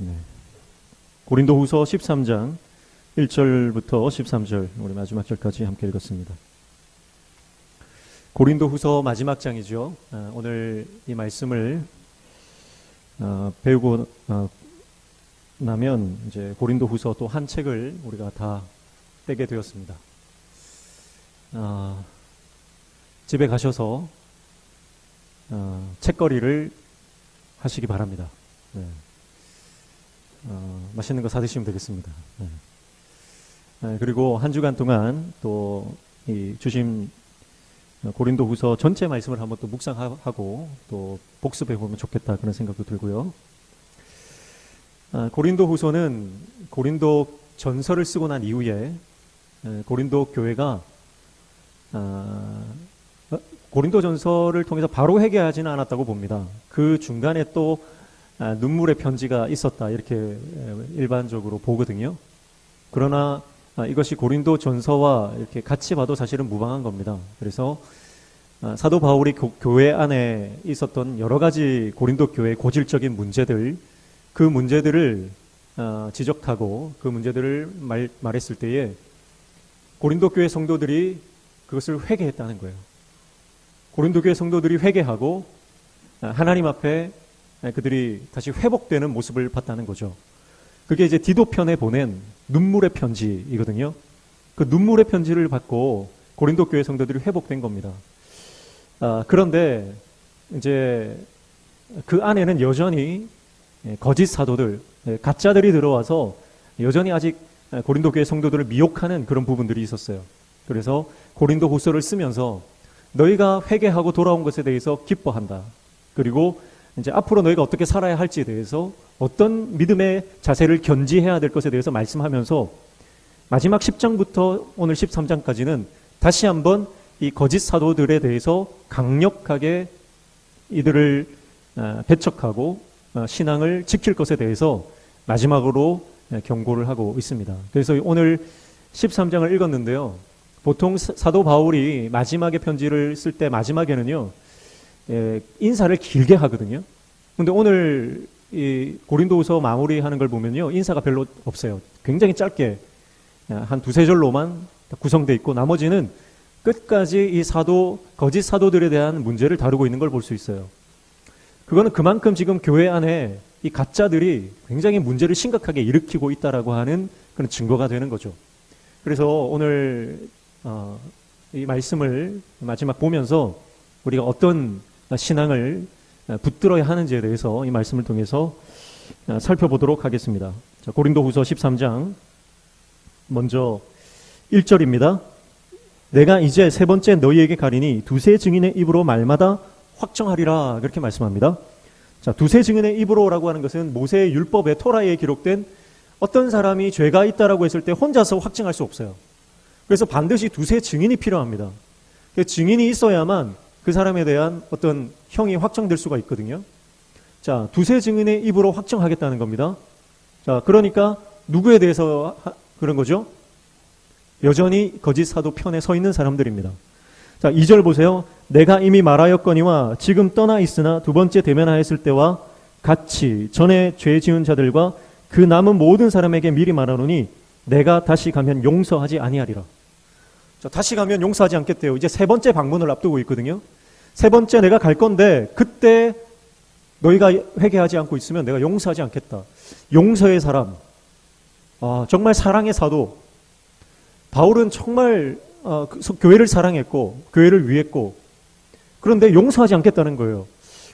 네. 고린도후서 13장 1절부터 13절 우리 마지막 절까지 함께 읽었습니다. 고린도후서 마지막 장이죠. 오늘 이 말씀을 배우고 나면 이제 고린도후서 또 한 책을 우리가 다 떼게 되었습니다. 집에 가셔서 책거리를 하시기 바랍니다. 네. 맛있는 거 사드시면 되겠습니다. 네. 그리고 한 주간 동안 또 이 주신 고린도후서 전체 말씀을 한번 또 묵상하고 또 복습해 보면 좋겠다 그런 생각도 들고요. 고린도후서는 고린도 전서를 쓰고 난 이후에 고린도 교회가 고린도 전서를 통해서 바로 회개하지는 않았다고 봅니다. 그 중간에 또 눈물의 편지가 있었다 이렇게 일반적으로 보거든요. 그러나 이것이 고린도 전서와 이렇게 같이 봐도 사실은 무방한 겁니다. 그래서 사도 바울이 교회 안에 있었던 여러 가지 고린도 교회의 고질적인 문제들, 그 문제들을 지적하고 그 문제들을 말했을 때에 고린도 교회 성도들이 그것을 회개했다는 거예요. 고린도 교회 성도들이 회개하고 하나님 앞에 그들이 다시 회복되는 모습을 봤다는 거죠. 그게 이제 디도편에 보낸 눈물의 편지이거든요. 그 눈물의 편지를 받고 고린도 교회 성도들이 회복된 겁니다. 그런데 이제 그 안에는 여전히 거짓 사도들, 가짜들이 들어와서 여전히 아직 고린도 교회 성도들을 미혹하는 그런 부분들이 있었어요. 그래서 고린도 후서를 쓰면서 너희가 회개하고 돌아온 것에 대해서 기뻐한다. 그리고 이제 앞으로 너희가 어떻게 살아야 할지에 대해서 어떤 믿음의 자세를 견지해야 될 것에 대해서 말씀하면서 마지막 10장부터 오늘 13장까지는 다시 한번 이 거짓 사도들에 대해서 강력하게 이들을 배척하고 신앙을 지킬 것에 대해서 마지막으로 경고를 하고 있습니다. 그래서 오늘 13장을 읽었는데요. 보통 사도 바울이 마지막에 편지를 쓸 때 마지막에는요, 인사를 길게 하거든요. 근데 오늘 이 고린도후서 마무리하는 걸 보면요, 인사가 별로 없어요. 굉장히 짧게 한 두세 절로만 구성되어 있고 나머지는 끝까지 이 거짓 사도들에 대한 문제를 다루고 있는 걸 볼 수 있어요. 그거는 그만큼 지금 교회 안에 이 가짜들이 굉장히 문제를 심각하게 일으키고 있다라고 하는 그런 증거가 되는 거죠. 그래서 오늘 이 말씀을 마지막 보면서 우리가 어떤 신앙을 붙들어야 하는지에 대해서 이 말씀을 통해서 살펴보도록 하겠습니다. 자, 고린도후서 13장 먼저 1절입니다. 내가 이제 세 번째 너희에게 가리니 두세 증인의 입으로 말마다 확정하리라 그렇게 말씀합니다. 자, 두세 증인의 입으로라고 하는 것은 모세의 율법의 토라에 기록된 어떤 사람이 죄가 있다라고 했을 때 혼자서 확증할 수 없어요. 그래서 반드시 두세 증인이 필요합니다. 증인이 있어야만 그 사람에 대한 어떤 형이 확정될 수가 있거든요. 자, 두세 증인의 입으로 확정하겠다는 겁니다. 자, 그러니까 누구에 대해서 그런 거죠? 여전히 거짓 사도 편에 서 있는 사람들입니다. 자, 2절 보세요. 내가 이미 말하였거니와 지금 떠나 있으나 두 번째 대면하였을 때와 같이 전에 죄 지은 자들과 그 남은 모든 사람에게 미리 말하노니 내가 다시 가면 용서하지 아니하리라. 자, 다시 가면 용서하지 않겠대요. 이제 세 번째 방문을 앞두고 있거든요. 세 번째 내가 갈 건데 그때 너희가 회개하지 않고 있으면 내가 용서하지 않겠다. 용서의 사람, 정말 사랑의 사도. 바울은 정말 교회를 사랑했고 교회를 위했고 그런데 용서하지 않겠다는 거예요.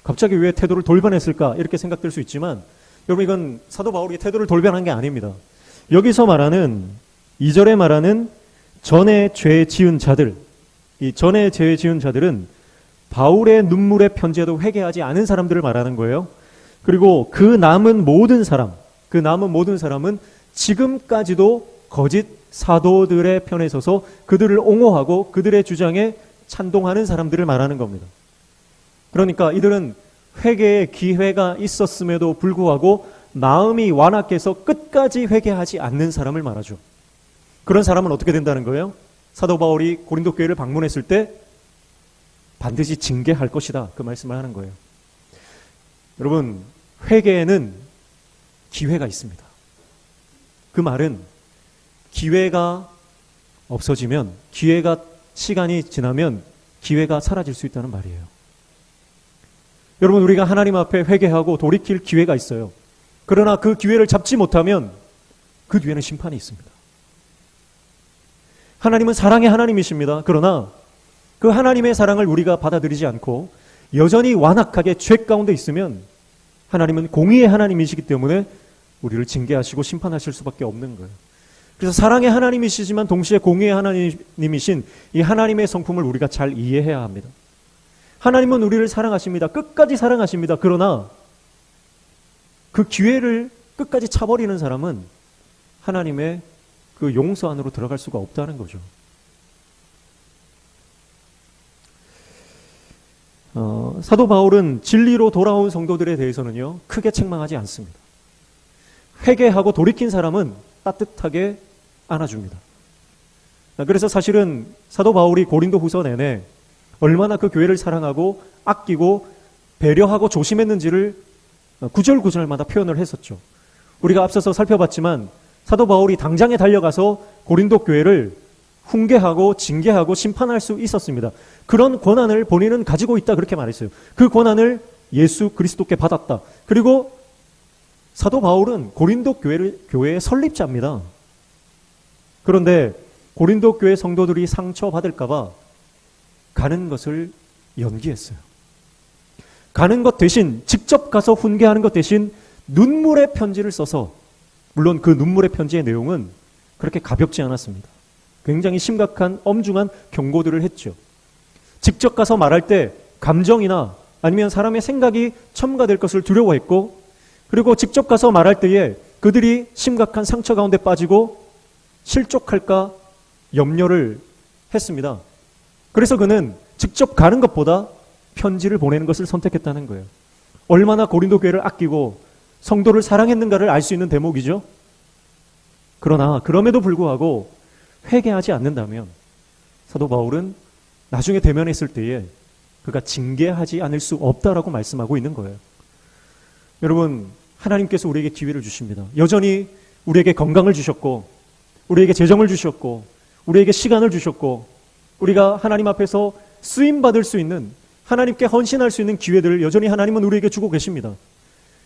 갑자기 왜 태도를 돌변했을까 이렇게 생각될 수 있지만 여러분, 이건 사도 바울이 태도를 돌변한 게 아닙니다. 여기서 말하는 2절에 말하는 전에 죄 지은 자들, 이 전에 죄 지은 자들은 바울의 눈물의 편지에도 회개하지 않은 사람들을 말하는 거예요. 그리고 그 남은 모든 사람은 지금까지도 거짓 사도들의 편에 서서 그들을 옹호하고 그들의 주장에 찬동하는 사람들을 말하는 겁니다. 그러니까 이들은 회개의 기회가 있었음에도 불구하고 마음이 완악해서 끝까지 회개하지 않는 사람을 말하죠. 그런 사람은 어떻게 된다는 거예요? 사도 바울이 고린도 교회를 방문했을 때 반드시 징계할 것이다, 그 말씀을 하는 거예요. 여러분, 회개는 기회가 있습니다. 그 말은 기회가 없어지면, 시간이 지나면 기회가 사라질 수 있다는 말이에요. 여러분, 우리가 하나님 앞에 회개하고 돌이킬 기회가 있어요. 그러나 그 기회를 잡지 못하면 그 뒤에는 심판이 있습니다. 하나님은 사랑의 하나님이십니다. 그러나 그 하나님의 사랑을 우리가 받아들이지 않고 여전히 완악하게 죄 가운데 있으면 하나님은 공의의 하나님이시기 때문에 우리를 징계하시고 심판하실 수밖에 없는 거예요. 그래서 사랑의 하나님이시지만 동시에 공의의 하나님이신 이 하나님의 성품을 우리가 잘 이해해야 합니다. 하나님은 우리를 사랑하십니다. 끝까지 사랑하십니다. 그러나 그 기회를 끝까지 차버리는 사람은 하나님의 그 용서 안으로 들어갈 수가 없다는 거죠. 사도 바울은 진리로 돌아온 성도들에 대해서는요, 크게 책망하지 않습니다. 회개하고 돌이킨 사람은 따뜻하게 안아줍니다. 그래서 사실은 사도 바울이 고린도 후서 내내 얼마나 그 교회를 사랑하고 아끼고 배려하고 조심했는지를 구절구절마다 표현을 했었죠. 우리가 앞서서 살펴봤지만 사도 바울이 당장에 달려가서 고린도 교회를 훈계하고 징계하고 심판할 수 있었습니다. 그런 권한을 본인은 가지고 있다, 그렇게 말했어요. 그 권한을 예수 그리스도께 받았다. 그리고 사도 바울은 고린도 교회의 설립자입니다. 그런데 고린도 교회 성도들이 상처받을까봐 가는 것을 연기했어요. 가는 것 대신, 직접 가서 훈계하는 것 대신 눈물의 편지를 써서, 물론 그 눈물의 편지의 내용은 그렇게 가볍지 않았습니다. 굉장히 심각한 엄중한 경고들을 했죠. 직접 가서 말할 때 감정이나 아니면 사람의 생각이 첨가될 것을 두려워했고, 그리고 직접 가서 말할 때에 그들이 심각한 상처 가운데 빠지고 실족할까 염려를 했습니다. 그래서 그는 직접 가는 것보다 편지를 보내는 것을 선택했다는 거예요. 얼마나 고린도 교회를 아끼고 성도를 사랑했는가를 알 수 있는 대목이죠. 그러나 그럼에도 불구하고 회개하지 않는다면 사도 바울은 나중에 대면했을 때에 그가 징계하지 않을 수 없다라고 말씀하고 있는 거예요. 여러분, 하나님께서 우리에게 기회를 주십니다. 여전히 우리에게 건강을 주셨고, 우리에게 재정을 주셨고, 우리에게 시간을 주셨고, 우리가 하나님 앞에서 쓰임받을 수 있는, 하나님께 헌신할 수 있는 기회들을 여전히 하나님은 우리에게 주고 계십니다.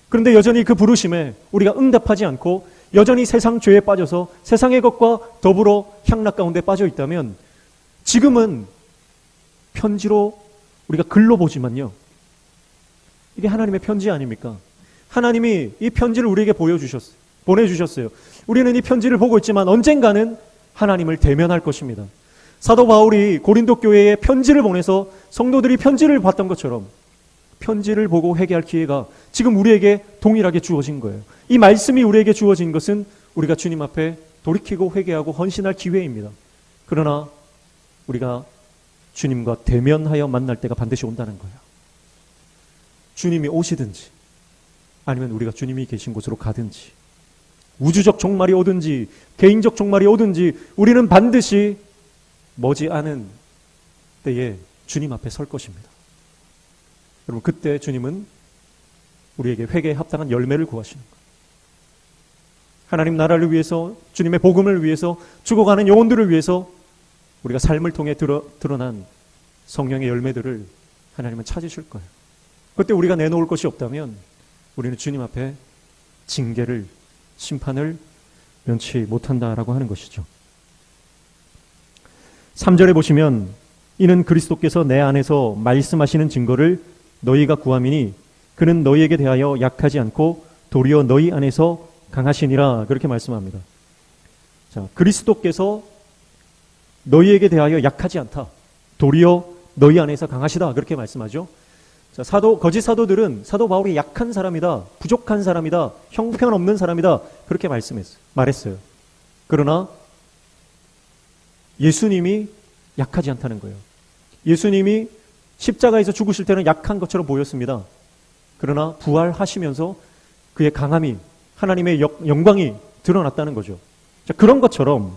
그런데 여전히 그 부르심에 우리가 응답하지 않고 여전히 세상 죄에 빠져서 세상의 것과 더불어 향락 가운데 빠져 있다면, 지금은 편지로 우리가 글로 보지만요, 이게 하나님의 편지 아닙니까? 하나님이 이 편지를 우리에게 보내주셨어요. 우리는 이 편지를 보고 있지만 언젠가는 하나님을 대면할 것입니다. 사도 바울이 고린도 교회에 편지를 보내서 성도들이 편지를 봤던 것처럼 편지를 보고 회개할 기회가 지금 우리에게 동일하게 주어진 거예요. 이 말씀이 우리에게 주어진 것은 우리가 주님 앞에 돌이키고 회개하고 헌신할 기회입니다. 그러나 우리가 주님과 대면하여 만날 때가 반드시 온다는 거예요. 주님이 오시든지 아니면 우리가 주님이 계신 곳으로 가든지, 우주적 종말이 오든지 개인적 종말이 오든지, 우리는 반드시 머지않은 때에 주님 앞에 설 것입니다. 여러분, 그때 주님은 우리에게 회개에 합당한 열매를 구하시는 거예요. 하나님 나라를 위해서, 주님의 복음을 위해서, 죽어가는 영혼들을 위해서 우리가 삶을 통해 드러난 성령의 열매들을 하나님은 찾으실 거예요. 그때 우리가 내놓을 것이 없다면 우리는 주님 앞에 징계를, 심판을 면치 못한다라고 하는 것이죠. 3절에 보시면, 이는 그리스도께서 내 안에서 말씀하시는 증거를 너희가 구함이니 그는 너희에게 대하여 약하지 않고 도리어 너희 안에서 강하시니라, 그렇게 말씀합니다. 자, 그리스도께서 너희에게 대하여 약하지 않다, 도리어 너희 안에서 강하시다, 그렇게 말씀하죠. 자, 거짓 사도들은 사도 바울이 약한 사람이다, 부족한 사람이다, 형편없는 사람이다, 그렇게 말했어요. 그러나 예수님이 약하지 않다는 거예요. 예수님이 십자가에서 죽으실 때는 약한 것처럼 보였습니다. 그러나 부활하시면서 그의 강함이, 하나님의 영광이 드러났다는 거죠. 자, 그런 것처럼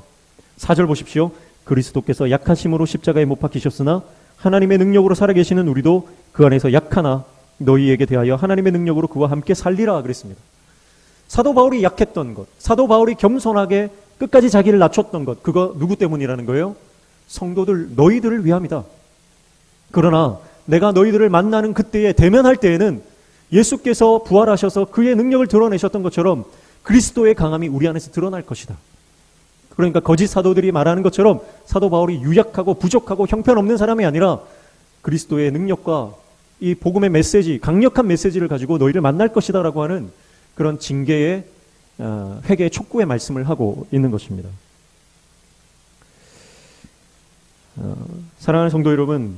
4절 보십시오. 그리스도께서 약하심으로 십자가에 못 박히셨으나 하나님의 능력으로 살아계시는 우리도 그 안에서 약하나 너희에게 대하여 하나님의 능력으로 그와 함께 살리라, 그랬습니다. 사도 바울이 약했던 것, 사도 바울이 겸손하게 끝까지 자기를 낮췄던 것, 그거 누구 때문이라는 거예요? 성도들, 너희들을 위함이다. 그러나 내가 너희들을 만나는 그때에 대면할 때에는 예수께서 부활하셔서 그의 능력을 드러내셨던 것처럼 그리스도의 강함이 우리 안에서 드러날 것이다. 그러니까 거짓 사도들이 말하는 것처럼 사도 바울이 유약하고 부족하고 형편없는 사람이 아니라 그리스도의 능력과 이 복음의 메시지, 강력한 메시지를 가지고 너희를 만날 것이다 라고 하는 그런 징계의 회개의 촉구의 말씀을 하고 있는 것입니다. 사랑하는 성도 여러분,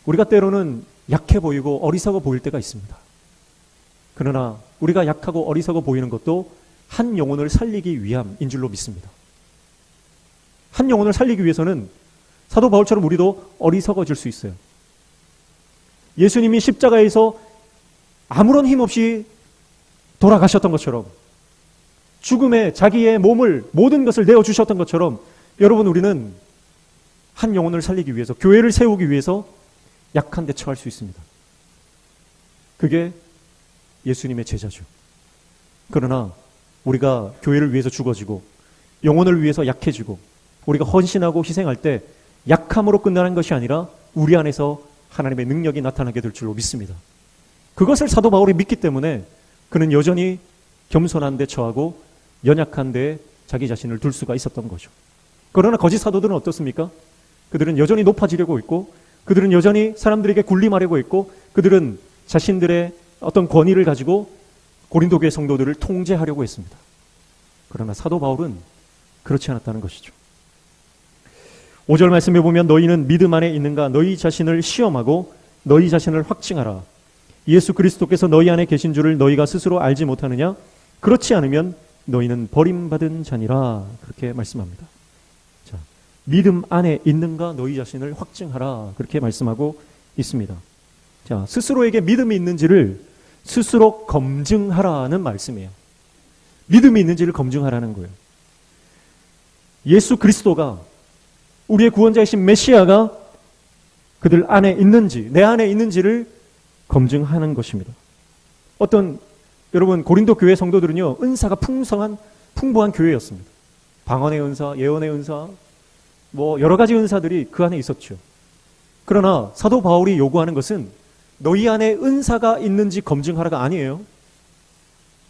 우리가 때로는 약해 보이고 어리석어 보일 때가 있습니다. 그러나 우리가 약하고 어리석어 보이는 것도 한 영혼을 살리기 위함인 줄로 믿습니다. 한 영혼을 살리기 위해서는 사도 바울처럼 우리도 어리석어질 수 있어요. 예수님이 십자가에서 아무런 힘 없이 돌아가셨던 것처럼, 죽음에 자기의 몸을, 모든 것을 내어주셨던 것처럼, 여러분, 우리는 한 영혼을 살리기 위해서, 교회를 세우기 위해서 약한 데 처할 수 있습니다. 그게 예수님의 제자죠. 그러나 우리가 교회를 위해서 죽어지고 영혼을 위해서 약해지고 우리가 헌신하고 희생할 때 약함으로 끝나는 것이 아니라 우리 안에서 하나님의 능력이 나타나게 될 줄로 믿습니다. 그것을 사도 바울이 믿기 때문에 그는 여전히 겸손한 데 처하고 연약한 데 자기 자신을 둘 수가 있었던 거죠. 그러나 거짓 사도들은 어떻습니까? 그들은 여전히 높아지려고 있고, 그들은 여전히 사람들에게 군림하려고 있고, 그들은 자신들의 어떤 권위를 가지고 고린도 교회 성도들을 통제하려고 했습니다. 그러나 사도 바울은 그렇지 않았다는 것이죠. 5절 말씀에 보면 너희는 믿음 안에 있는가? 너희 자신을 시험하고 너희 자신을 확증하라. 예수 그리스도께서 너희 안에 계신 줄을 너희가 스스로 알지 못하느냐? 그렇지 않으면 너희는 버림받은 자니라. 그렇게 말씀합니다. 자, 믿음 안에 있는가? 너희 자신을 확증하라. 그렇게 말씀하고 있습니다. 자, 스스로에게 믿음이 있는지를 스스로 검증하라는 말씀이에요. 믿음이 있는지를 검증하라는 거예요. 예수 그리스도가, 우리의 구원자이신 메시아가 그들 안에 있는지, 내 안에 있는지를 검증하는 것입니다. 여러분, 고린도 교회 성도들은요, 은사가 풍부한 교회였습니다. 방언의 은사, 예언의 은사, 여러 가지 은사들이 그 안에 있었죠. 그러나 사도 바울이 요구하는 것은 너희 안에 은사가 있는지 검증하라가 아니에요.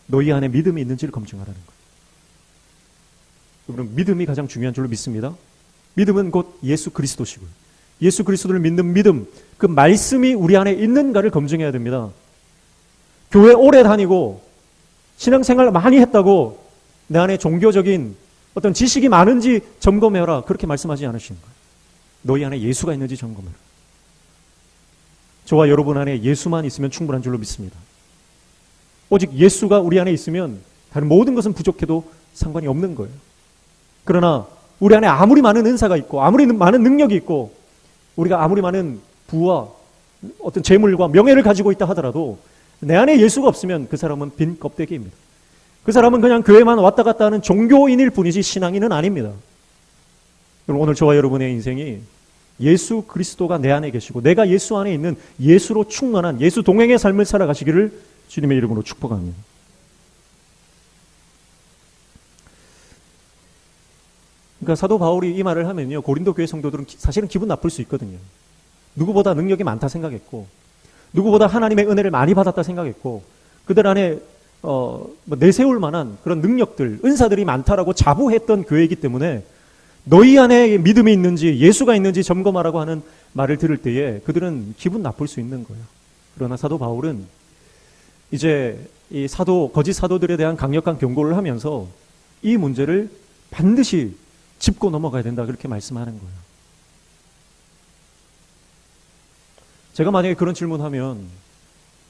너희 안에 믿음이 있는지를 검증하라는 거예요. 여러분, 믿음이 가장 중요한 줄로 믿습니다. 믿음은 곧 예수 그리스도시고요. 예수 그리스도를 믿는 믿음, 그 말씀이 우리 안에 있는가를 검증해야 됩니다. 교회 오래 다니고 신앙생활 많이 했다고 내 안에 종교적인 어떤 지식이 많은지 점검해라, 그렇게 말씀하지 않으시는 거예요. 너희 안에 예수가 있는지 점검해라. 저와 여러분 안에 예수만 있으면 충분한 줄로 믿습니다. 오직 예수가 우리 안에 있으면 다른 모든 것은 부족해도 상관이 없는 거예요. 그러나 우리 안에 아무리 많은 은사가 있고 아무리 많은 능력이 있고 우리가 아무리 많은 부와 어떤 재물과 명예를 가지고 있다 하더라도 내 안에 예수가 없으면 그 사람은 빈 껍데기입니다. 그 사람은 그냥 교회만 왔다 갔다 하는 종교인일 뿐이지 신앙인은 아닙니다. 오늘 저와 여러분의 인생이 예수 그리스도가 내 안에 계시고 내가 예수 안에 있는 예수로 충만한 예수 동행의 삶을 살아가시기를 주님의 이름으로 축복합니다. 그러니까 사도 바울이 이 말을 하면요, 고린도 교회 성도들은 사실은 기분 나쁠 수 있거든요. 누구보다 능력이 많다 생각했고, 누구보다 하나님의 은혜를 많이 받았다 생각했고, 그들 안에 내세울 만한 그런 능력들, 은사들이 많다라고 자부했던 교회이기 때문에 너희 안에 믿음이 있는지 예수가 있는지 점검하라고 하는 말을 들을 때에 그들은 기분 나쁠 수 있는 거예요. 그러나 사도 바울은 이제 이 거짓 사도들에 대한 강력한 경고를 하면서 이 문제를 반드시 짚고 넘어가야 된다, 그렇게 말씀하는 거예요. 제가 만약에 그런 질문하면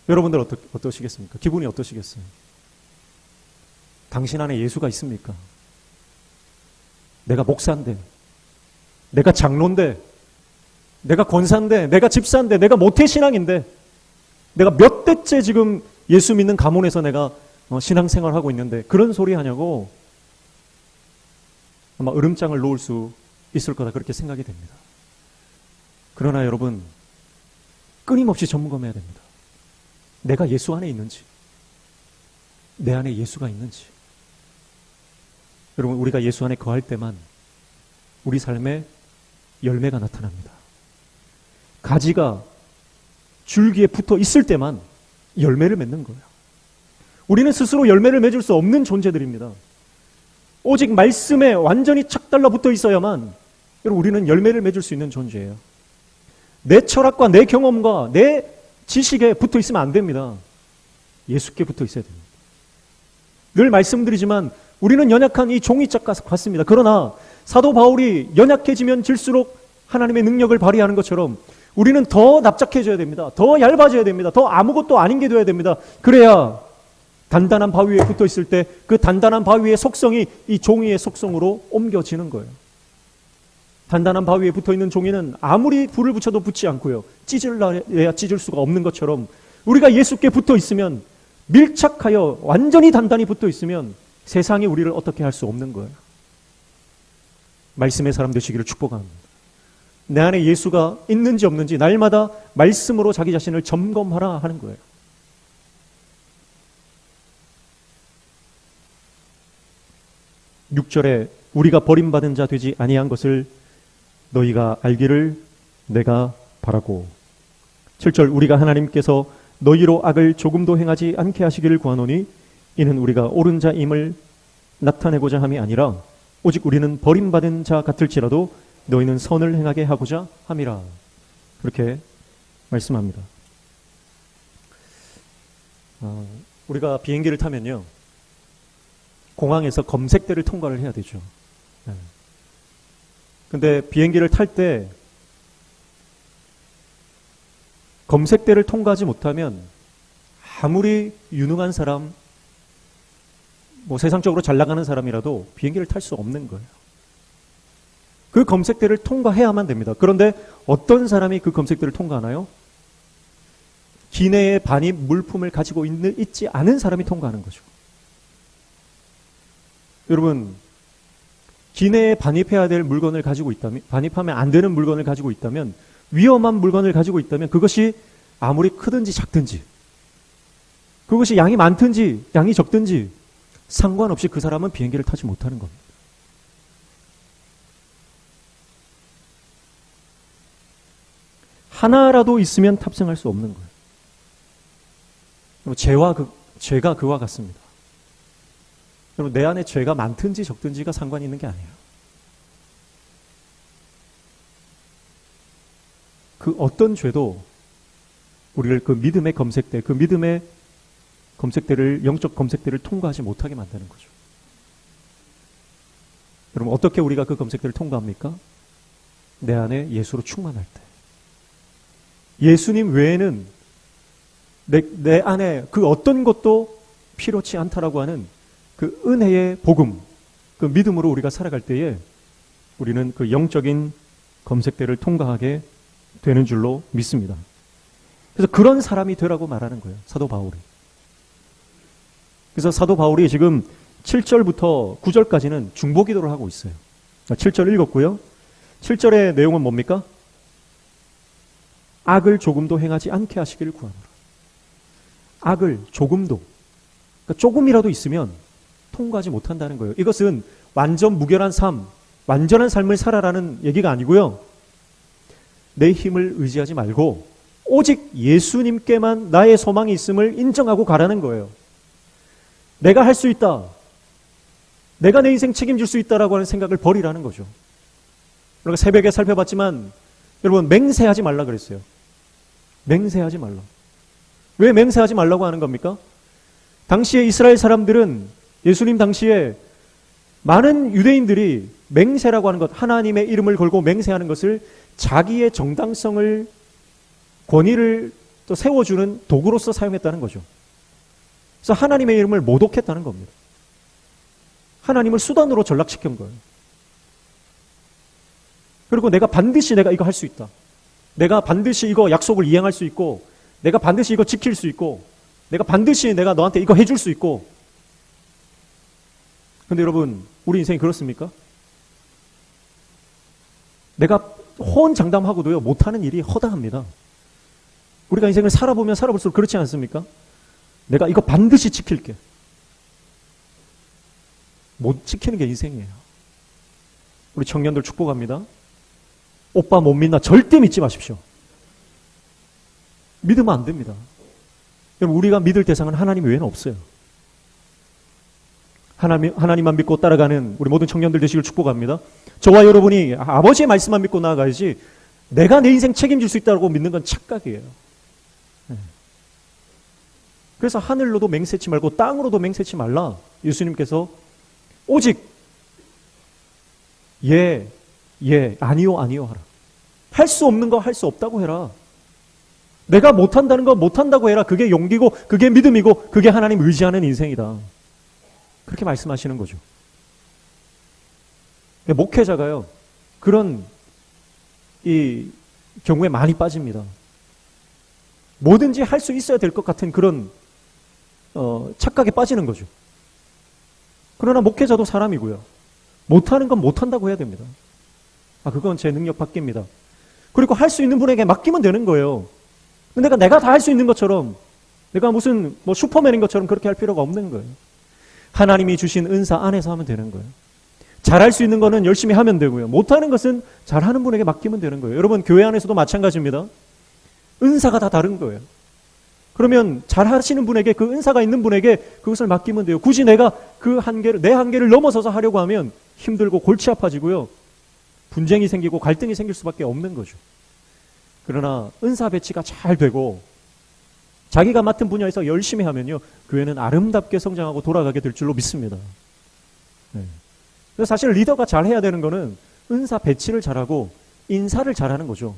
여러분들 어떠시겠습니까? 기분이 어떠시겠어요? 당신 안에 예수가 있습니까? 내가 목사인데, 내가 장로인데, 내가 권사인데, 내가 집사인데, 내가 모태신앙인데, 내가 몇 대째 지금 예수 믿는 가문에서 내가 신앙생활하고 있는데 그런 소리 하냐고 아마 으름장을 놓을 수 있을 거다, 그렇게 생각이 됩니다. 그러나 여러분, 끊임없이 점검해야 됩니다. 내가 예수 안에 있는지, 내 안에 예수가 있는지, 여러분, 우리가 예수 안에 거할 때만 우리 삶에 열매가 나타납니다. 가지가 줄기에 붙어 있을 때만 열매를 맺는 거예요. 우리는 스스로 열매를 맺을 수 없는 존재들입니다. 오직 말씀에 완전히 착 달라붙어 있어야만 여러분, 우리는 열매를 맺을 수 있는 존재예요. 내 철학과 내 경험과 내 지식에 붙어 있으면 안 됩니다. 예수께 붙어 있어야 됩니다. 늘 말씀드리지만 우리는 연약한 이 종이짝과 같습니다. 그러나 사도 바울이 연약해지면 질수록 하나님의 능력을 발휘하는 것처럼 우리는 더 납작해져야 됩니다. 더 얇아져야 됩니다. 더 아무것도 아닌 게 되어야 됩니다. 그래야 단단한 바위 위에 붙어 있을 때 그 단단한 바위의 속성이 이 종이의 속성으로 옮겨지는 거예요. 단단한 바위에 붙어 있는 종이는 아무리 불을 붙여도 붙지 않고요. 찢으려야 찢을 수가 없는 것처럼 우리가 예수께 붙어 있으면, 밀착하여 완전히 단단히 붙어 있으면 세상이 우리를 어떻게 할 수 없는 거예요. 말씀의 사람 되시기를 축복합니다. 내 안에 예수가 있는지 없는지 날마다 말씀으로 자기 자신을 점검하라 하는 거예요. (6절에) 우리가 버림받은 자 되지 아니한 것을 너희가 알기를 내가 바라고. (7절) 우리가 하나님께서 너희로 악을 조금도 행하지 않게 하시기를 구하노니 이는 우리가 옳은 자임을 나타내고자 함이 아니라 오직 우리는 버림받은 자 같을지라도 너희는 선을 행하게 하고자 함이라. 그렇게 말씀합니다. 우리가 비행기를 타면요, 공항에서 검색대를 통과를 해야 되죠. 근데 비행기를 탈 때 검색대를 통과하지 못하면 아무리 유능한 사람, 세상적으로 잘 나가는 사람이라도 비행기를 탈 수 없는 거예요. 그 검색대를 통과해야만 됩니다. 그런데 어떤 사람이 그 검색대를 통과하나요? 기내에 반입 물품을 가지고 있지 않은 사람이 통과하는 거죠. 여러분, 기내에 반입해야 될 물건을 가지고 있다면, 반입하면 안 되는 물건을 가지고 있다면, 위험한 물건을 가지고 있다면 그것이 아무리 크든지 작든지, 그것이 양이 많든지 양이 적든지 상관없이 그 사람은 비행기를 타지 못하는 겁니다. 하나라도 있으면 탑승할 수 없는 거예요. 죄가 그와 같습니다. 여러분, 내 안에 죄가 많든지 적든지가 상관이 있는 게 아니에요. 그 어떤 죄도 우리를 그 믿음의 검색대, 그 믿음의 검색대를, 영적 검색대를 통과하지 못하게 만드는 거죠. 여러분, 어떻게 우리가 그 검색대를 통과합니까? 내 안에 예수로 충만할 때. 예수님 외에는 내 안에 그 어떤 것도 필요치 않다라고 하는 그 은혜의 복음, 그 믿음으로 우리가 살아갈 때에 우리는 그 영적인 검색대를 통과하게 되는 줄로 믿습니다. 그래서 그런 사람이 되라고 말하는 거예요, 사도 바울이. 그래서 사도 바울이 지금 7절부터 9절까지는 중보기도를 하고 있어요. 7절 읽었고요. 7절의 내용은 뭡니까? 악을 조금도 행하지 않게 하시기를 구하노라. 악을 조금도, 그러니까 조금이라도 있으면 통과하지 못한다는 거예요. 이것은 완전 무결한 삶, 완전한 삶을 살아라는 얘기가 아니고요. 내 힘을 의지하지 말고 오직 예수님께만 나의 소망이 있음을 인정하고 가라는 거예요. 내가 할 수 있다, 내가 내 인생 책임질 수 있다라고 하는 생각을 버리라는 거죠. 우리가 새벽에 살펴봤지만 여러분, 맹세하지 말라 그랬어요. 맹세하지 말라. 왜 맹세하지 말라고 하는 겁니까? 당시에 이스라엘 사람들은, 예수님 당시에 많은 유대인들이 맹세라고 하는 것, 하나님의 이름을 걸고 맹세하는 것을 자기의 정당성을, 권위를 또 세워주는 도구로서 사용했다는 거죠. 그래서 하나님의 이름을 모독했다는 겁니다. 하나님을 수단으로 전락시킨 거예요. 그리고 내가 이거 할 수 있다, 내가 반드시 이거 약속을 이행할 수 있고, 내가 반드시 이거 지킬 수 있고, 내가 반드시 내가 너한테 이거 해줄 수 있고. 근데 여러분, 우리 인생이 그렇습니까? 내가 호언장담하고도요, 못하는 일이 허다합니다. 우리가 인생을 살아보면 살아볼수록 그렇지 않습니까? 내가 이거 반드시 지킬게, 못 지키는 게 인생이에요. 우리 청년들 축복합니다. 오빠 못 믿나 절대 믿지 마십시오. 믿으면 안 됩니다. 여러분, 우리가 믿을 대상은 하나님 외에는 없어요. 하나님만 믿고 따라가는 우리 모든 청년들 되시길 축복합니다. 저와 여러분이 아버지의 말씀만 믿고 나아가야지 내가 내 인생 책임질 수 있다고 믿는 건 착각이에요. 그래서 하늘로도 맹세치 말고 땅으로도 맹세치 말라. 예수님께서 오직 예, 아니요, 아니요 하라. 할 수 없는 거 할 수 없다고 해라. 내가 못한다는 거 못한다고 해라. 그게 용기고 그게 믿음이고 그게 하나님 의지하는 인생이다. 그렇게 말씀하시는 거죠. 목회자가요, 그런 이 경우에 많이 빠집니다. 뭐든지 할 수 있어야 될 것 같은 그런 착각에 빠지는 거죠. 그러나 목회자도 사람이고요. 못하는 건 못한다고 해야 됩니다. 그건 제 능력 밖입니다. 그리고 할 수 있는 분에게 맡기면 되는 거예요. 내가 다 할 수 있는 것처럼, 내가 무슨 슈퍼맨인 것처럼 그렇게 할 필요가 없는 거예요. 하나님이 주신 은사 안에서 하면 되는 거예요. 잘할 수 있는 거는 열심히 하면 되고요. 못하는 것은 잘하는 분에게 맡기면 되는 거예요. 여러분, 교회 안에서도 마찬가지입니다. 은사가 다 다른 거예요. 그러면 잘하시는 분에게, 그 은사가 있는 분에게 그것을 맡기면 돼요. 굳이 내가 내 한계를 넘어서서 하려고 하면 힘들고 골치 아파지고요. 분쟁이 생기고 갈등이 생길 수밖에 없는 거죠. 그러나 은사 배치가 잘 되고 자기가 맡은 분야에서 열심히 하면요, 교회는 아름답게 성장하고 돌아가게 될 줄로 믿습니다. 그래서 사실 리더가 잘 해야 되는 거는 은사 배치를 잘하고 인사를 잘하는 거죠.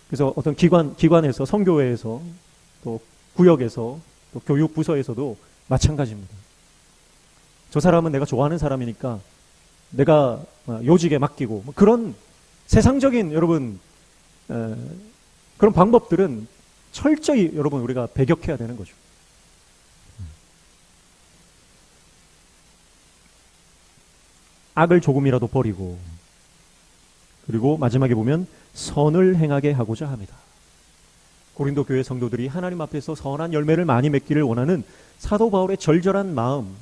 그래서 어떤 기관에서, 선교회에서, 또 구역에서, 또 교육부서에서도 마찬가지입니다. 저 사람은 내가 좋아하는 사람이니까 내가 요직에 맡기고, 그런 세상적인, 여러분, 그런 방법들은 철저히 여러분 우리가 배격해야 되는 거죠. 악을 조금이라도 버리고, 그리고 마지막에 보면 선을 행하게 하고자 합니다. 고린도 교회 성도들이 하나님 앞에서 선한 열매를 많이 맺기를 원하는 사도 바울의 절절한 마음,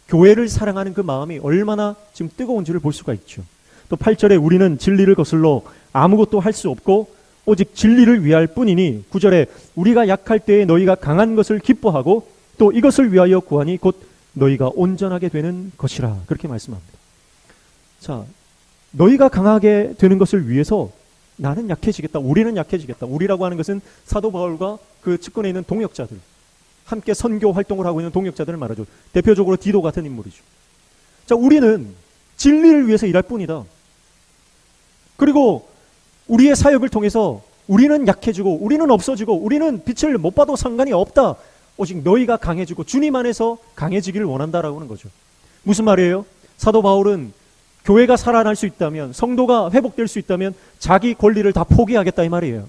교회를 사랑하는 그 마음이 얼마나 지금 뜨거운지를 볼 수가 있죠. 또 8절에 우리는 진리를 거슬러 아무것도 할 수 없고 오직 진리를 위할 뿐이니, 9절에 우리가 약할 때에 너희가 강한 것을 기뻐하고 또 이것을 위하여 구하니 곧 너희가 온전하게 되는 것이라. 그렇게 말씀합니다. 자, 너희가 강하게 되는 것을 위해서 나는 약해지겠다, 우리는 약해지겠다. 우리라고 하는 것은 사도 바울과 그 측근에 있는 동역자들, 함께 선교 활동을 하고 있는 동역자들을 말하죠. 대표적으로 디도 같은 인물이죠. 자, 우리는 진리를 위해서 일할 뿐이다. 그리고 우리의 사역을 통해서 우리는 약해지고 우리는 없어지고 우리는 빛을 못 봐도 상관이 없다. 오직 너희가 강해지고 주님 안에서 강해지기를 원한다라고 하는 거죠. 무슨 말이에요? 사도 바울은 교회가 살아날 수 있다면, 성도가 회복될 수 있다면 자기 권리를 다 포기하겠다 이 말이에요.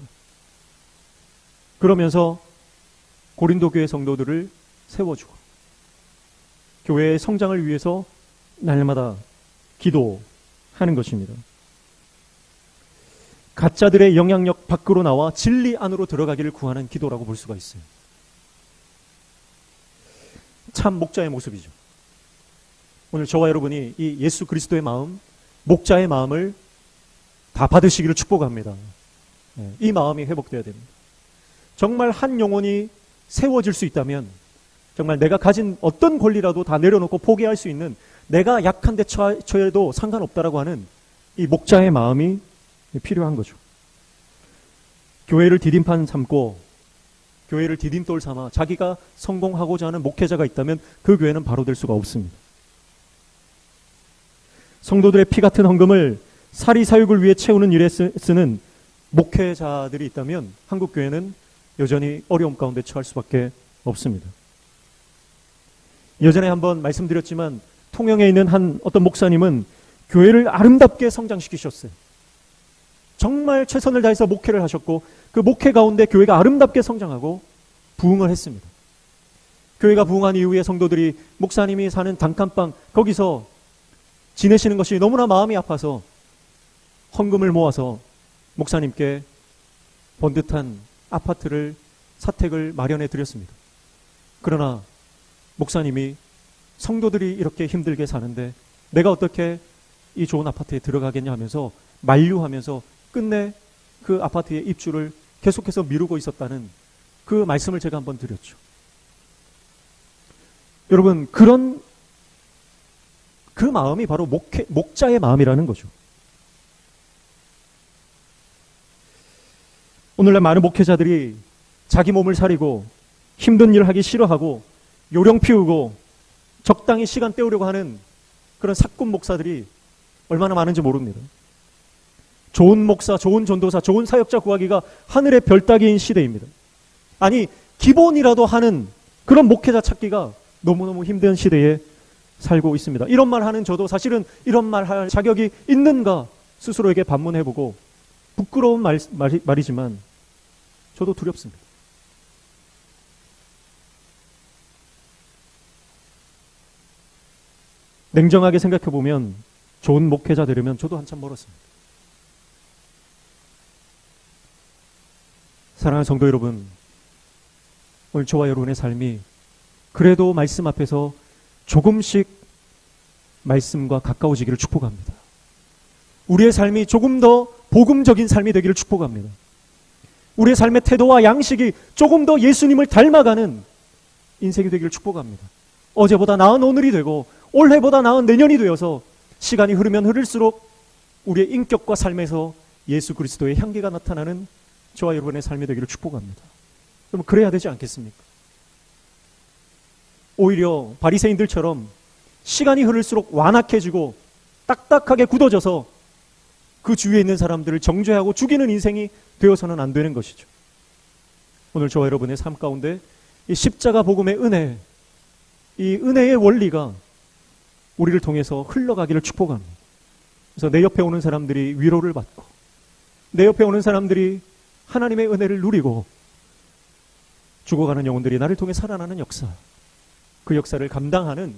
그러면서 고린도 교회 성도들을 세워주고 교회의 성장을 위해서 날마다 기도하는 것입니다. 가짜들의 영향력 밖으로 나와 진리 안으로 들어가기를 구하는 기도라고 볼 수가 있어요. 참 목자의 모습이죠. 오늘 저와 여러분이 이 예수 그리스도의 마음, 목자의 마음을 다 받으시기를 축복합니다. 이 마음이 회복되어야 됩니다. 정말 한 영혼이 세워질 수 있다면, 정말 내가 가진 어떤 권리라도 다 내려놓고 포기할 수 있는, 내가 약한 데 처해도 상관없다라고 하는 이 목자의 마음이 필요한 거죠. 교회를 디딤판 삼고 교회를 디딤돌 삼아 자기가 성공하고자 하는 목회자가 있다면 그 교회는 바로 될 수가 없습니다. 성도들의 피 같은 헌금을 사리사욕을 위해 채우는 일에 쓰는 목회자들이 있다면 한국 교회는 여전히 어려움 가운데 처할 수밖에 없습니다. 예전에 한번 말씀드렸지만 통영에 있는 한 어떤 목사님은 교회를 아름답게 성장시키셨어요. 정말 최선을 다해서 목회를 하셨고 그 목회 가운데 교회가 아름답게 성장하고 부흥을 했습니다. 교회가 부흥한 이후에 성도들이 목사님이 사는 단칸방 거기서 지내시는 것이 너무나 마음이 아파서 헌금을 모아서 목사님께 번듯한 아파트를 사택을 마련해 드렸습니다. 그러나 목사님이 성도들이 이렇게 힘들게 사는데 내가 어떻게 이 좋은 아파트에 들어가겠냐 하면서 만류하면서 끝내 그 아파트의 입주를 계속해서 미루고 있었다는 그 말씀을 제가 한번 드렸죠. 여러분, 그런 그 마음이 바로 목자의 마음이라는 거죠. 오늘날 많은 목회자들이 자기 몸을 사리고 힘든 일 하기 싫어하고 요령 피우고 적당히 시간 때우려고 하는 그런 사꾼 목사들이 얼마나 많은지 모릅니다. 좋은 목사, 좋은 전도사, 좋은 사역자 구하기가 하늘의 별 따기인 시대입니다. 아니, 기본이라도 하는 그런 목회자 찾기가 너무너무 힘든 시대에 살고 있습니다. 이런 말 하는 저도 사실은 이런 말 할 자격이 있는가 스스로에게 반문해보고 부끄러운 말이지만 저도 두렵습니다. 냉정하게 생각해보면 좋은 목회자 되려면 저도 한참 멀었습니다. 사랑하는 성도 여러분, 오늘 저와 여러분의 삶이 그래도 말씀 앞에서 조금씩 말씀과 가까워지기를 축복합니다. 우리의 삶이 조금 더 복음적인 삶이 되기를 축복합니다. 우리의 삶의 태도와 양식이 조금 더 예수님을 닮아가는 인생이 되기를 축복합니다. 어제보다 나은 오늘이 되고 올해보다 나은 내년이 되어서 시간이 흐르면 흐를수록 우리의 인격과 삶에서 예수 그리스도의 향기가 나타나는 저와 여러분의 삶이 되기를 축복합니다. 그럼 그래야 되지 않겠습니까? 오히려 바리새인들처럼 시간이 흐를수록 완악해지고 딱딱하게 굳어져서 그 주위에 있는 사람들을 정죄하고 죽이는 인생이 되어서는 안 되는 것이죠. 오늘 저와 여러분의 삶 가운데 이 십자가 복음의 은혜, 이 은혜의 원리가 우리를 통해서 흘러가기를 축복합니다. 그래서 내 옆에 오는 사람들이 위로를 받고 내 옆에 오는 사람들이 하나님의 은혜를 누리고 죽어가는 영혼들이 나를 통해 살아나는 역사, 그 역사를 감당하는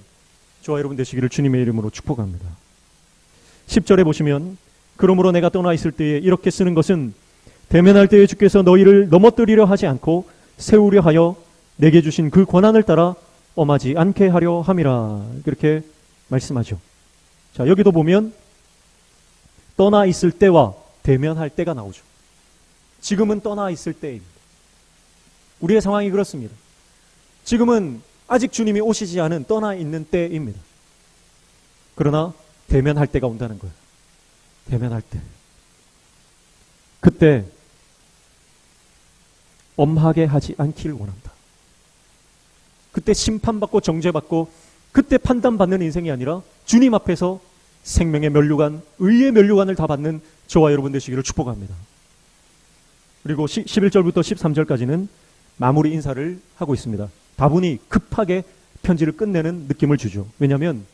저와 여러분 되시기를 주님의 이름으로 축복합니다. 10절에 보시면 그러므로 내가 떠나 있을 때에 이렇게 쓰는 것은 대면할 때에 주께서 너희를 넘어뜨리려 하지 않고 세우려 하여 내게 주신 그 권한을 따라 엄하지 않게 하려 함이라. 그렇게 말씀하죠. 자, 여기도 보면 떠나 있을 때와 대면할 때가 나오죠. 지금은 떠나 있을 때입니다. 우리의 상황이 그렇습니다. 지금은 아직 주님이 오시지 않은 떠나 있는 때입니다. 그러나 대면할 때가 온다는 거예요. 대면할 때. 그때 엄하게 하지 않기를 원한다. 그때 심판받고 정죄받고 그때 판단받는 인생이 아니라 주님 앞에서 생명의 면류관, 의의 면류관을 다 받는 저와 여러분 되시기를 축복합니다. 그리고 11절부터 13절까지는 마무리 인사를 하고 있습니다. 다분히 급하게 편지를 끝내는 느낌을 주죠. 왜냐하면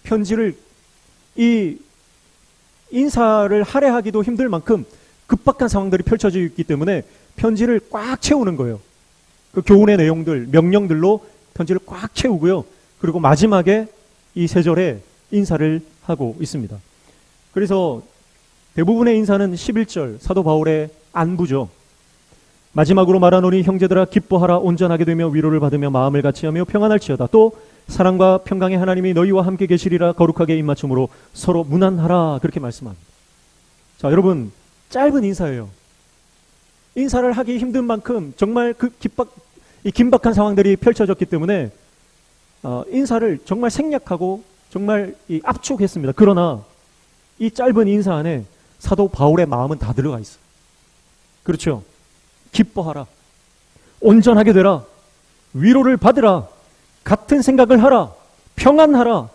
편지를 이 인사를 할애하기도 힘들 만큼 급박한 상황들이 펼쳐져 있기 때문에 편지를 꽉 채우는 거예요. 그 교훈의 내용들, 명령들로 편지를 꽉 채우고요. 그리고 마지막에 이 세 절에 인사를 하고 있습니다. 그래서 대부분의 인사는 11절 사도 바울의 안부죠. 마지막으로 말하노니 형제들아 기뻐하라. 온전하게 되며 위로를 받으며 마음을 같이하며 평안할지어다. 또 사랑과 평강의 하나님이 너희와 함께 계시리라. 거룩하게 입맞춤으로 서로 문안하라. 그렇게 말씀합니다. 자, 여러분, 짧은 인사예요. 인사를 하기 힘든 만큼 정말 그 긴박한 상황들이 펼쳐졌기 때문에 인사를 정말 생략하고 정말 압축했습니다. 그러나 이 짧은 인사 안에 사도 바울의 마음은 다 들어가 있어요. 그렇죠? 기뻐하라. 온전하게 되라. 위로를 받으라. 같은 생각을 하라. 평안하라.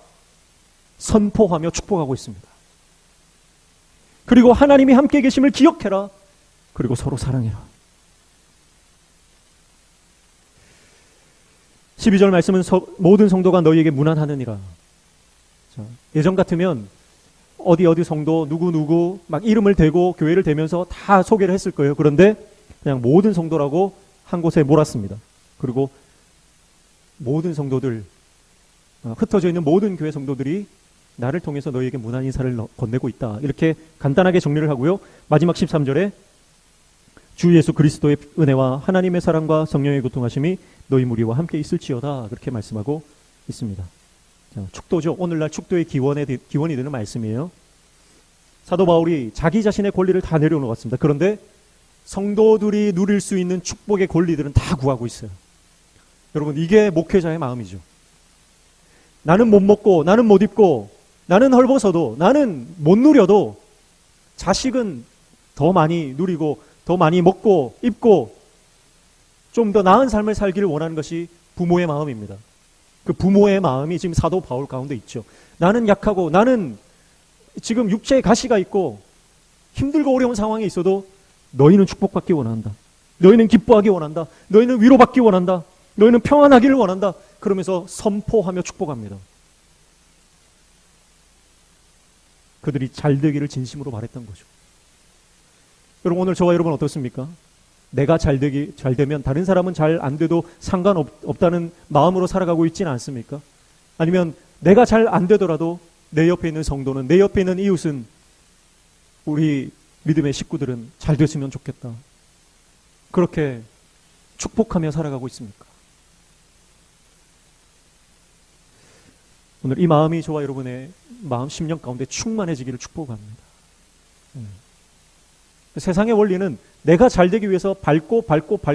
선포하며 축복하고 있습니다. 그리고 하나님이 함께 계심을 기억해라. 그리고 서로 사랑해라. 12절 말씀은 모든 성도가 너희에게 문안하느니라. 자, 예전 같으면 어디 성도 누구 막 이름을 대고 교회를 대면서 다 소개를 했을 거예요. 그런데 그냥 모든 성도라고 한 곳에 몰았습니다. 그리고 모든 성도들, 흩어져 있는 모든 교회 성도들이 나를 통해서 너희에게 문안 인사를 건네고 있다. 이렇게 간단하게 정리를 하고요. 마지막 13절에 주 예수 그리스도의 은혜와 하나님의 사랑과 성령의 교통하심이 너희 무리와 함께 있을지어다 그렇게 말씀하고 있습니다. 자, 축도죠. 오늘날 축도의 기원이 되는 말씀이에요. 사도 바울이 자기 자신의 권리를 다 내려놓았습니다. 그런데 성도들이 누릴 수 있는 축복의 권리들은 다 구하고 있어요. 여러분, 이게 목회자의 마음이죠. 나는 못 먹고, 나는 못 입고, 나는 헐벗어도, 나는 못 누려도 자식은 더 많이 누리고, 더 많이 먹고, 입고, 좀 더 나은 삶을 살기를 원하는 것이 부모의 마음입니다. 그 부모의 마음이 지금 사도 바울 가운데 있죠. 나는 약하고, 나는 지금 육체에 가시가 있고, 힘들고 어려운 상황에 있어도 너희는 축복받기 원한다. 너희는 기뻐하기 원한다. 너희는 위로받기 원한다. 너희는 평안하기를 원한다. 그러면서 선포하며 축복합니다. 그들이 잘 되기를 진심으로 바랬던 거죠. 여러분, 오늘 저와 여러분 어떻습니까? 내가 잘 되면 다른 사람은 잘 안 돼도 상관없다는 마음으로 살아가고 있지는 않습니까? 아니면 내가 잘 안 되더라도 내 옆에 있는 성도는, 내 옆에 있는 이웃은, 우리 믿음의 식구들은 잘 됐으면 좋겠다. 그렇게 축복하며 살아가고 있습니까? 오늘 이 마음이 저와 여러분의 마음, 심령 가운데 충만해지기를 축복합니다. 세상의 원리는 내가 잘 되기 위해서 밟고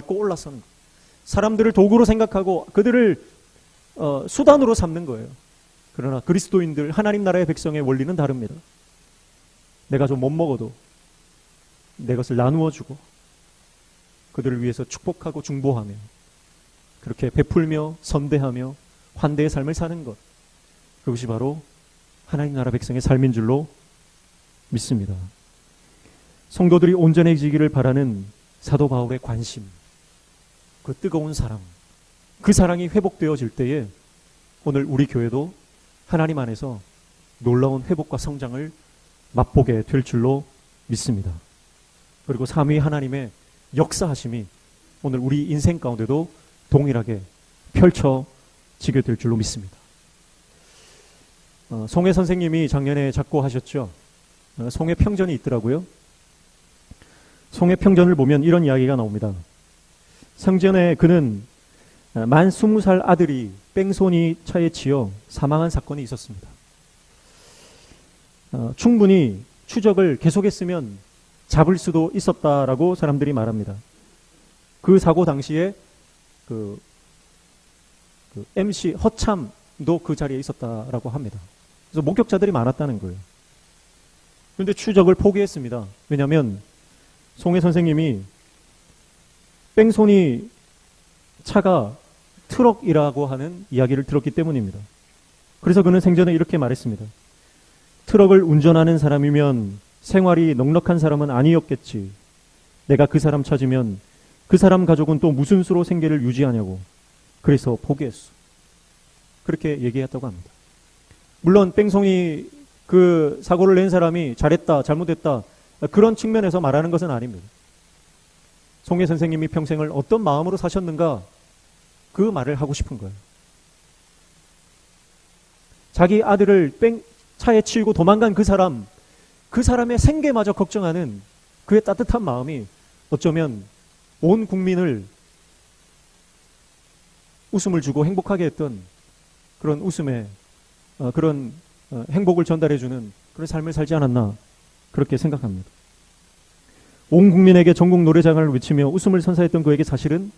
올라서는 거예요. 사람들을 도구로 생각하고 그들을 수단으로 삼는 거예요. 그러나 그리스도인들, 하나님 나라의 백성의 원리는 다릅니다. 내가 좀 못 먹어도 내 것을 나누어 주고 그들을 위해서 축복하고 중보하며 그렇게 베풀며 선대하며 환대의 삶을 사는 것, 그것이 바로 하나님 나라 백성의 삶인 줄로 믿습니다. 성도들이 온전해지기를 바라는 사도 바울의 관심, 그 뜨거운 사랑, 그 사랑이 회복되어질 때에 오늘 우리 교회도 하나님 안에서 놀라운 회복과 성장을 맛보게 될 줄로 믿습니다. 그리고 삼위 하나님의 역사하심이 오늘 우리 인생 가운데도 동일하게 펼쳐지게 될 줄로 믿습니다. 송해 선생님이 작년에 작고하셨죠. 송해 평전이 있더라고요. 송해 평전을 보면 이런 이야기가 나옵니다. 생전에 그는 만 20살 아들이 뺑소니 차에 치여 사망한 사건이 있었습니다. 충분히 추적을 계속했으면 잡을 수도 있었다라고 사람들이 말합니다. 그 사고 당시에 그 MC 허참도 그 자리에 있었다라고 합니다. 그래서 목격자들이 많았다는 거예요. 그런데 추적을 포기했습니다. 왜냐하면 송해 선생님이 뺑소니 차가 트럭이라고 하는 이야기를 들었기 때문입니다. 그래서 그는 생전에 이렇게 말했습니다. 트럭을 운전하는 사람이면 생활이 넉넉한 사람은 아니었겠지. 내가 그 사람 찾으면 그 사람 가족은 또 무슨 수로 생계를 유지하냐고. 그래서 포기했어. 그렇게 얘기했다고 합니다. 물론 뺑소니 그 사고를 낸 사람이 잘했다, 잘못했다, 그런 측면에서 말하는 것은 아닙니다. 송해 선생님이 평생을 어떤 마음으로 사셨는가, 그 말을 하고 싶은 거예요. 자기 아들을 차에 치고 도망간 그 사람의 생계마저 걱정하는 그의 따뜻한 마음이 어쩌면 온 국민을 웃음을 주고 행복하게 했던 그런 웃음의 그런 행복을 전달해주는 그런 삶을 살지 않았나, 그렇게 생각합니다. 온 국민에게 전국 노래장을 외치며 웃음을 선사했던 그에게 사실은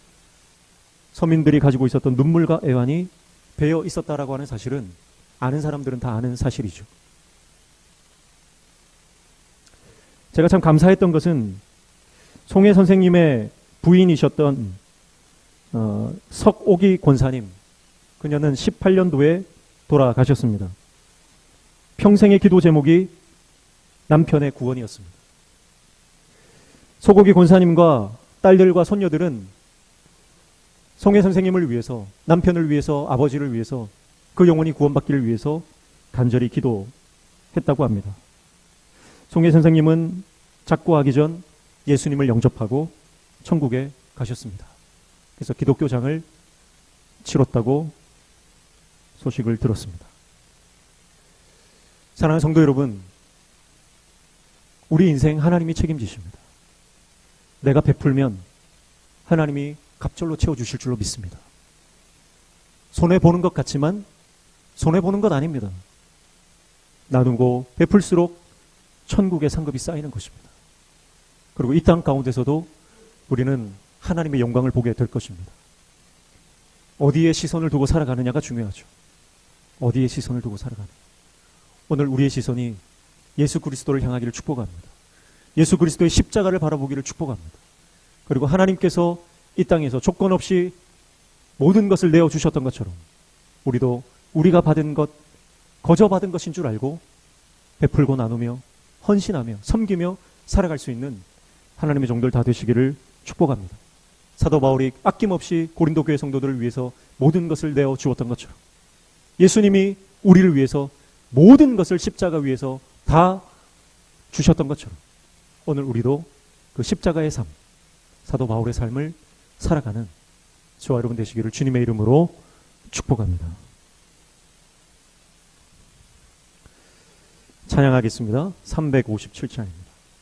서민들이 가지고 있었던 눈물과 애환이 배어 있었다라고 하는 사실은 아는 사람들은 다 아는 사실이죠. 제가 참 감사했던 것은 송해 선생님의 부인이셨던 석옥이 권사님, 그녀는 18년도에 돌아가셨습니다. 평생의 기도 제목이 남편의 구원이었습니다. 석옥이 권사님과 딸들과 손녀들은 송해 선생님을 위해서, 남편을 위해서, 아버지를 위해서, 그 영혼이 구원받기를 위해서 간절히 기도했다고 합니다. 송해 선생님은 작고하기 전 예수님을 영접하고 천국에 가셨습니다. 그래서 기독교장을 치렀다고 소식을 들었습니다. 사랑하는 성도 여러분, 우리 인생 하나님이 책임지십니다. 내가 베풀면 하나님이 갑절로 채워주실 줄로 믿습니다. 손해보는 것 같지만 손해보는 것 아닙니다. 나누고 베풀수록 천국의 상급이 쌓이는 것입니다. 그리고 이 땅 가운데서도 우리는 하나님의 영광을 보게 될 것입니다. 어디에 시선을 두고 살아가느냐가 중요하죠. 어디에 시선을 두고 살아가느냐. 오늘 우리의 시선이 예수 그리스도를 향하기를 축복합니다. 예수 그리스도의 십자가를 바라보기를 축복합니다. 그리고 하나님께서 이 땅에서 조건 없이 모든 것을 내어주셨던 것처럼 우리도 우리가 받은 것, 거저 받은 것인 줄 알고 베풀고 나누며 헌신하며 섬기며 살아갈 수 있는 하나님의 종들 다 되시기를 축복합니다. 사도 바울이 아낌없이 고린도 교회 성도들을 위해서 모든 것을 내어 주었던 것처럼 예수님이 우리를 위해서 모든 것을 십자가 위에서 다 주셨던 것처럼 오늘 우리도 그 십자가의 삶, 사도 바울의 삶을 살아가는 저와 여러분 되시기를 주님의 이름으로 축복합니다. 찬양하겠습니다. 357찬입니다.